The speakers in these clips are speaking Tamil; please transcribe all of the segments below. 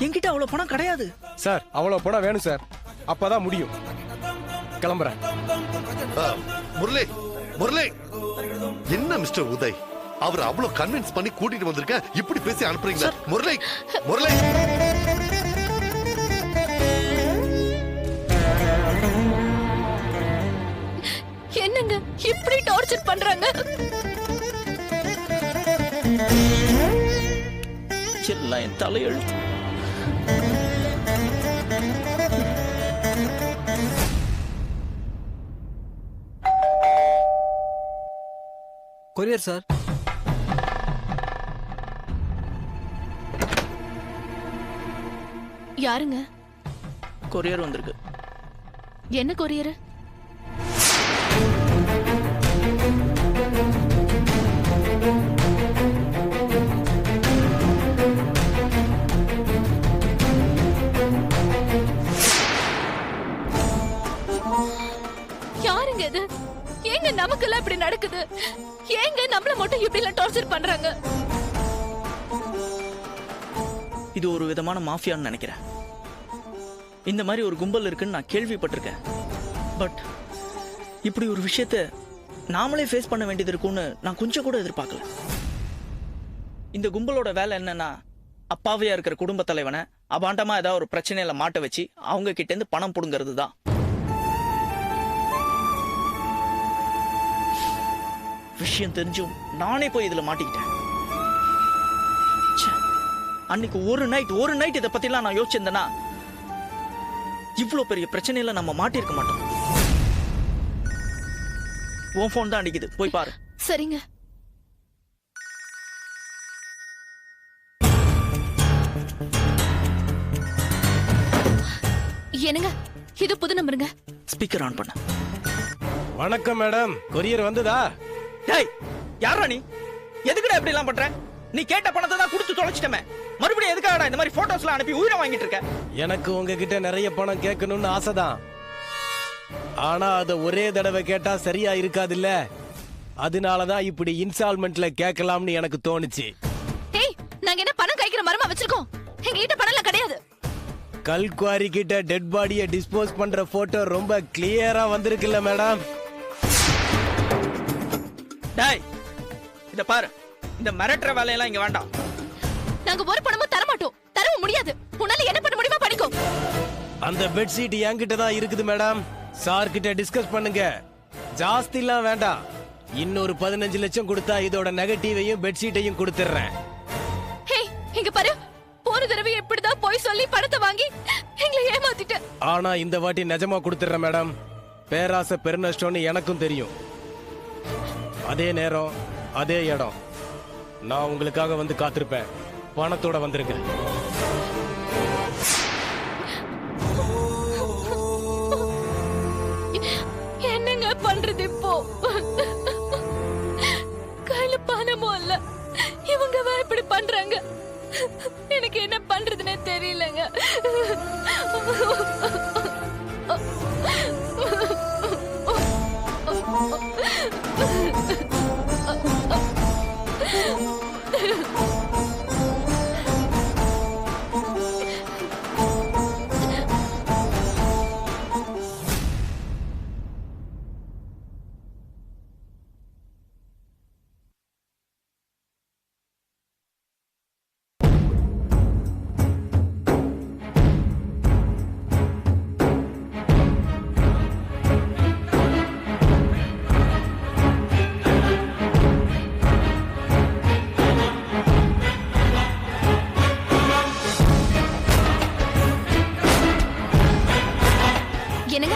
என்கிட்ட அவ்வளவு பணம் கிடையாது சார். அவ்வளவு பணம் வேணும் சார், அப்பதான் முடியும். கிளம்புறேன். முரளி முரளி, என்ன மிஸ்டர் உதய், அவர் அவ்வளவு கன்வின்ஸ் பண்ணி கூட்டிட்டு வந்திருக்கேன், இப்படி பேசி அனுப்புறீங்களா? முரளி முரளி, என்னங்க இப்படி டார்ச்சர் பண்றாங்க? எல்லாம் என் தலையெழுத்து. Courier sir. யாருங்க? கொரியர் வந்திருக்கு. என்ன கொரியர்? யாருங்க இது? ஏங்க நமக்கெல்லாம் இப்படி நடக்குது? ஏங்க நம்மள மட்டும் இப்படி எல்லாம் டார்ச்சர் பண்றாங்க? இது ஒரு விதமான மாஃபியான்னு நினைக்கிறேன். இந்த மாதிரி ஒரு கும்பல் இருக்குன்னு நான் கேள்விப்பட்டிருக்கேன். பட் இப்படி ஒரு விஷயத்த நாமளே ஃபேஸ் பண்ண வேண்டியது இருக்கும்னு நான் கொஞ்சம் கூட எதிர்பார்க்கல. இந்த கும்பலோட வேலை என்னன்னா, அப்பாவியா இருக்கிற குடும்ப தலைவனை அபாண்டமா ஏதாவது ஒரு பிரச்சனையில மாட்ட வச்சு அவங்க கிட்ட இருந்து பணம் புடுங்கிறது தான். விஷயம் தெரிஞ்சும் நானே போய் இதுல மாட்டிக்கிட்டேன். அன்னைக்கு ஒரு நைட் இதை பத்திலாம் நான் யோசிச்சிருந்தேன்னா இவ்வளவு பெரிய பிரச்சனையில நம்ம மாட்டிருக்க மாட்டோம். உன் போன் தான் அடிக்குது, போய் பாரு. சரிங்க. என்னங்க இது புது நம்பருங்க. ஸ்பீக்கர் ஆன் பண்ண. வணக்கம் மேடம், கொரியர் வந்ததா? டேய், யாரா நீ? எதுக்குடா இப்படி எல்லாம் பண்ற? நீ கேட்ட பணத்தை தான் கொடுத்து தொலைச்சிட்டமே, மறுபடியும் எதுக்காகடா இந்த மாதிரி போட்டோஸ்லாம் அனுப்பி உயிரை வாங்கிட்டு இருக்க? எனக்கு உங்ககிட்ட நிறைய பணம் கேட்கணும்னு ஆசைதான். ஆனா அத ஒரே தடவை கேட்டா சரியா இருக்காது இல்ல, அதனாலதான் இப்படி இன்ஸ்டால்மெண்ட்ல கேட்கலாம்னு எனக்கு தோணுச்சு. டேய், நாங்க என்ன பணம் கைக்கிற மரமா வச்சிருக்கோம்? எங்க கிட்ட பணம்லாம் கிடையாது. கல்குவாரி கிட்ட டெட் பாடியை டிஸ்போஸ் பண்ற போட்டோ ரொம்ப கிளியரா வந்திருக்குல்ல மேடம்? டேய், இத பாரு, இந்த மிரட்டற வேலையெல்லாம் இங்க வேண்டாம். நாங்க ஒரு பணமும் தர மாட்டோம், தரவும் முடியாது. உன்னால என்ன பண்ண முடியுமா பண்ணிக்கோ. அந்த பெட்ஷீட் என்கிட்ட தான் இருக்குது மேடம், சார் கிட்ட டிஸ்கஸ் பண்ணுங்க. ஜாஸ்திலாம் வேண்டாம், இன்னொரு 15 லட்சம் கொடுத்தா இதோட நெகட்டிவையும் பெட்ஷீட்டையும் கொடுத்துறேன். ஹே, இங்க பாரு, போன தடவை எப்படிதான் போய் சொல்லி பணத்தை வாங்கி எங்களை ஏமாத்திட்ட. ஆனா இந்த வாட்டி நிஜமா கொடுத்துறேன் மேடம். பேராசை பெருநஷ்டம்னு எனக்கும் தெரியும். அதே நேரம் அதே இடம், நான் உங்களுக்காக வந்து காத்திருப்பேன். பணத்தோட வந்துருங்க. என்னங்க பண்றது இப்போ? கையில பணமும் இல்ல, இவங்க இப்படி பண்றாங்க. எனக்கு என்ன பண்றதுன்னே தெரியலங்க. என்னங்க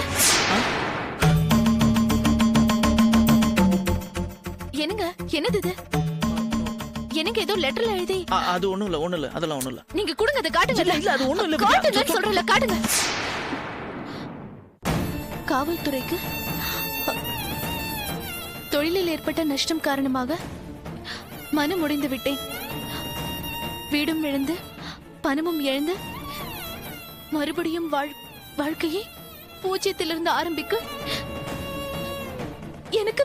என்னங்க என்னது இது? எனக்கு ஏதோ லெட்டர்ல எழுதி. அது ஒண்ணும் இல்ல, அதெல்லாம் ஒண்ணும் இல்ல. நீங்க கொடுங்க, அதை காட்டுங்க. இல்ல, அது ஒண்ணும் இல்ல. காட்டுங்க சொல்றல, காட்டுங்க. காவல்துறைக்கு தொழிலில் ஏற்பட்ட நஷ்டம் காரணமாக மனம் உடைந்து விட்டேன். வீடும் இழந்து பணமும் இழந்து மறுபடியும் வாழ்க்கையை பூஜ்ஜியத்திலிருந்து ஆரம்பிக்க எனக்கு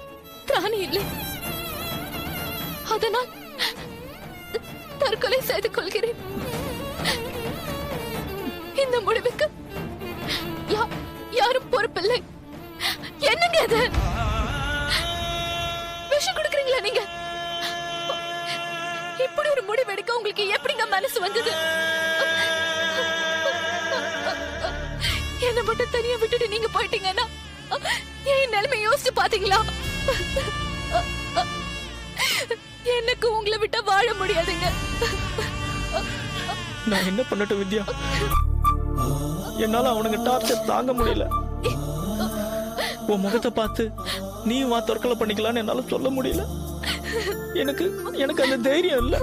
திராணி இல்லை. அதனால் தற்கொலை செய்து கொள்கிறேன். உங்களுக்கு எப்படிங்க மனசு வந்தது? என்ன மட்டும் தனியா விட்டுட்டு நீங்க போயிட்டீங்கன்னா என் நிலைமை யோசிச்சு பாத்தீங்களா? எனக்கு உங்களை விட்டா வாழ முடியாதுங்க. நான் என்ன பண்ணட்டும் வித்யா? என்னால அவனுங்க டார்ச்சர் தாங்க முடியல. உன் முகத்தை பார்த்து நீ வா தற்கொலை பண்ணிக்கலான்னு என்னால சொல்ல முடியல. எனக்கு எனக்கு அந்த தைரியம் இல்ல.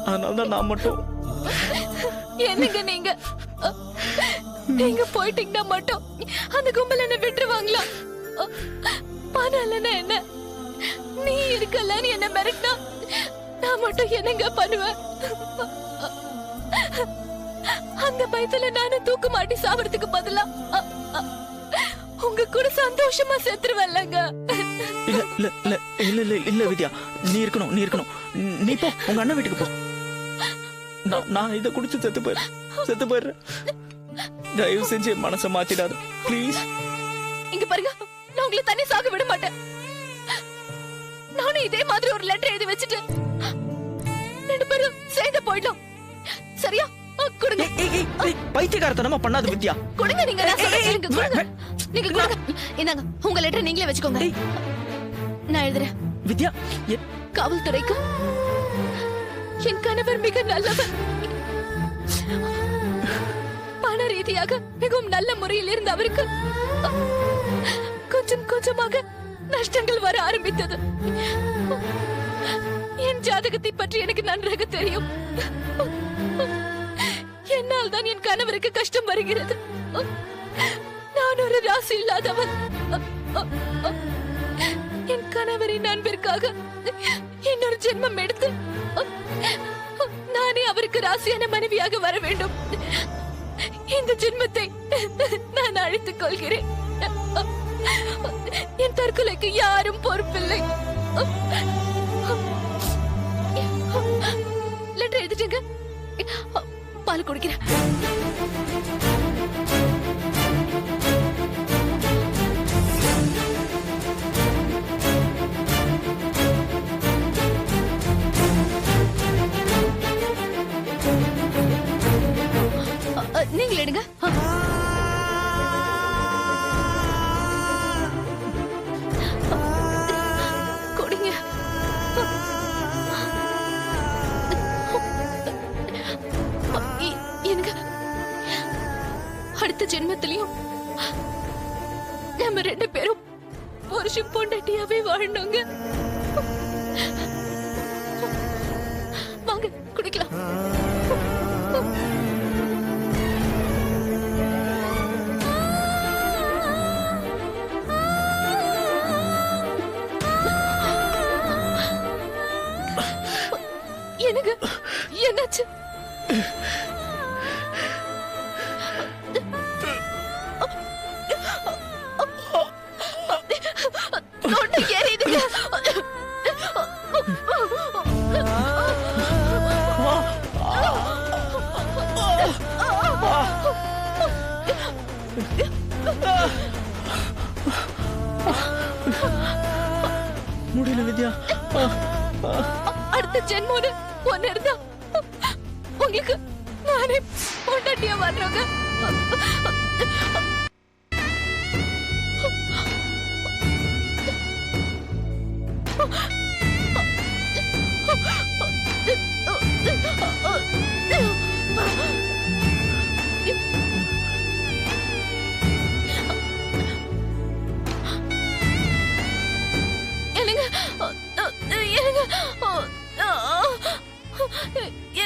அதனாலதான் நான் மட்டும். என்னங்க நீங்க நீங்க போயிட்டீங்கன்னா மட்டும் அந்த கும்பல் என்ன விட்டுருவாங்களா? பணம் இல்லைன்னா என்ன, நீ இருக்கலன்னு என்ன மிரட்டினா நான் மட்டும் என்னங்க பண்ணுவேன்? அந்த பயத்துல நானும் தூக்கு மாட்டி சாவறதுக்கு பதிலா உங்க கூட சந்தோஷமா செத்துருவல்லங்க. இல்ல இல்ல இல்ல இல்ல இல்ல இல்ல வித்யா, நீ இருக்கணும், நீ இருக்கணும். நீ போ, உங்க அண்ணன் வீட்டுக்கு போ. நான் இதை குடிச்சு செத்து போயிடுறேன். தயவு செஞ்சு மனசை மாத்திடாது ப்ளீஸ். இங்க பாருங்க, நான் உங்களை தண்ணி சாக விட மாட்டேன். நானும் இதே மாதிரி ஒரு லெட்டர் எழுதி வச்சுட்டு 2 பேரும் சேர்ந்து போயிடலாம். சரியா? கொடுங்க. பைத்தியக்காரத்தனமா பண்ணாத வித்யா. கொடுங்க, நீங்க நான் சொல்றேன் கேளுங்க. கொடுங்க, நீங்க கொடுங்க. இந்தாங்க உங்க லெட்டர், நீங்களே வச்சுக்கோங்க. நான் எழுதுறேன். வித்யா, காவல்துறைக்கு என் கணவர் மிக நல்லவர். பண ரீதியாக மிகவும் நல்ல முறையில் இருந்த அவருக்கு கொஞ்சம் கொஞ்சமாக நஷ்டங்கள் வர ஆரம்பித்தது. என் ஜாதகத்தை பற்றி எனக்கு நன்றாக தெரியும். என்னால் தான் என் கணவருக்கு கஷ்டம் வருகிறது. நான் ஒரு ராசி இல்லாதவன். என் கணவரின் அன்பிற்காக இன்னொரு ஜென்மம் எடுத்து நானே அவருக்கு ராசியான மனைவியாக வர வேண்டும். இந்த ஜென்மத்தை நான் அழித்துக் கொள்கிறேன். என் தற்கொலைக்கு யாரும் பொறுப்பில்லை. லெட்டர் எழுதிட்டுங்க, பால் குடிக்கிறேன். நீங்கள் எடுங்க. குடிங்க. எனக்கு அடுத்த ஜென்மத்திலையும் நம்ம 2 பேரும் புருஷன் பொண்டாட்டியாவே வாழணுங்க. வாங்க குடிக்கலாம். எனக்கு என்னாச்சு? தொண்டை எரியுதுங்க. முடியல வித்யா. அடுத்த ஜென்மோடு ஒன்னு இருந்தா உங்களுக்கு நானே பொண்டாட்டியா வர்றோங்க.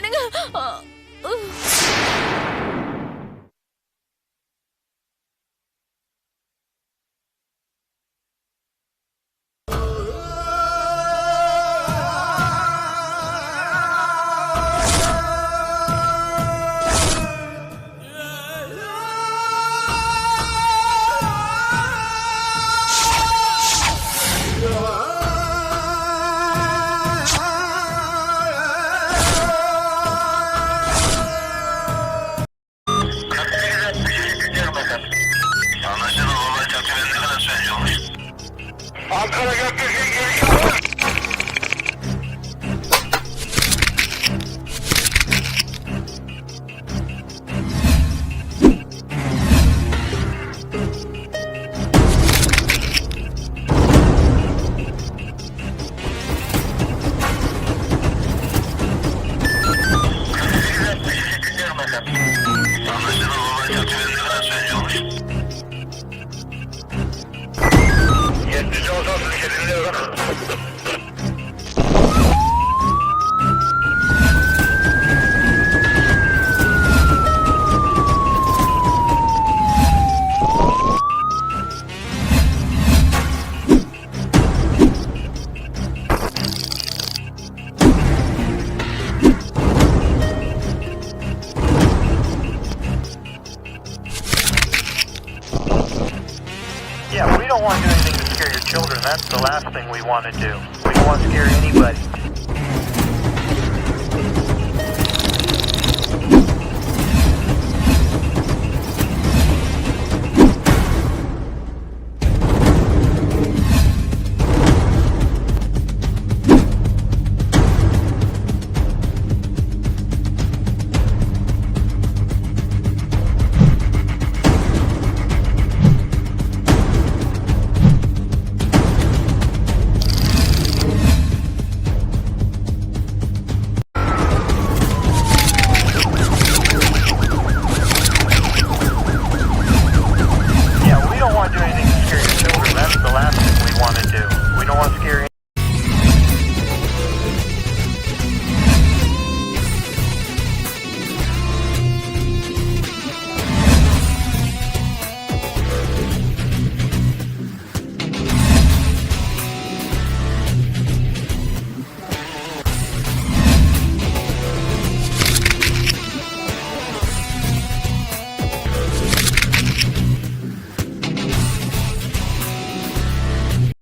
என்னங்க don't want to do anything to scare your children. That's the last thing we want to do. We don't want to scare anybody. Yeah, we don't want to do anything to scare your children. That's the last thing we want to do. We don't want to scare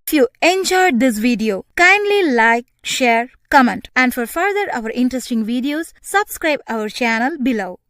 If you enjoyed this video, kindly like, share, comment, and for further our interesting videos, subscribe our channel below.